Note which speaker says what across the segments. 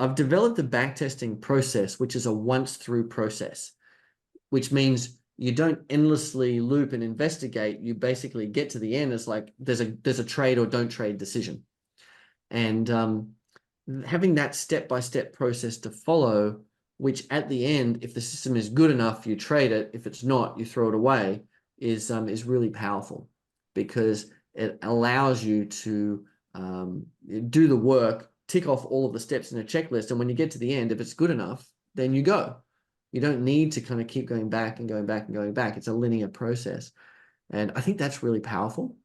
Speaker 1: I've developed the backtesting process, which is a once through process, which means you don't endlessly loop and investigate. You basically get to the end. It's like there's a trade or don't trade decision. And having that step-by-step process to follow, which at the end, if the system is good enough, you trade it. If it's not, you throw it away, is really powerful, because it allows you to do the work, tick off all of the steps in a checklist. And when you get to the end, if it's good enough, then you go. You don't need to kind of keep going back and going back and going back. It's a linear process. And I think that's really powerful.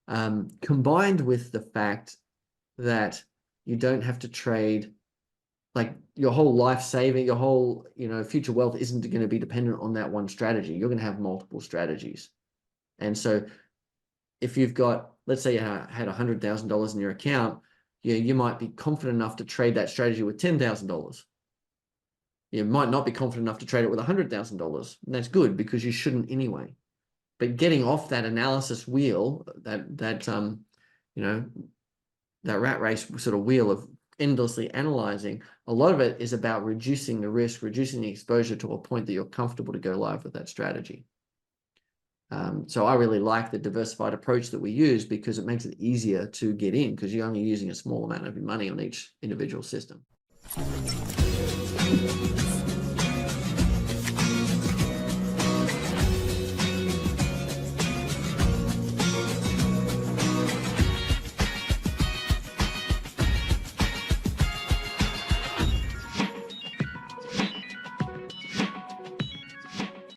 Speaker 1: Combined with the fact that you don't have to trade, like your whole life saving, your whole, future wealth isn't going to be dependent on that one strategy. You're going to have multiple strategies. And so if you've got, let's say you had $100,000 in your account, you might be confident enough to trade that strategy with $10,000. You might not be confident enough to trade it with $100,000. And that's good, because you shouldn't anyway. But getting off that analysis wheel, that rat race sort of wheel of endlessly analyzing, a lot of it is about reducing the risk, reducing the exposure to a point that you're comfortable to go live with that strategy. So I really like the diversified approach that we use, because it makes it easier to get in, because you're only using a small amount of your money on each individual system.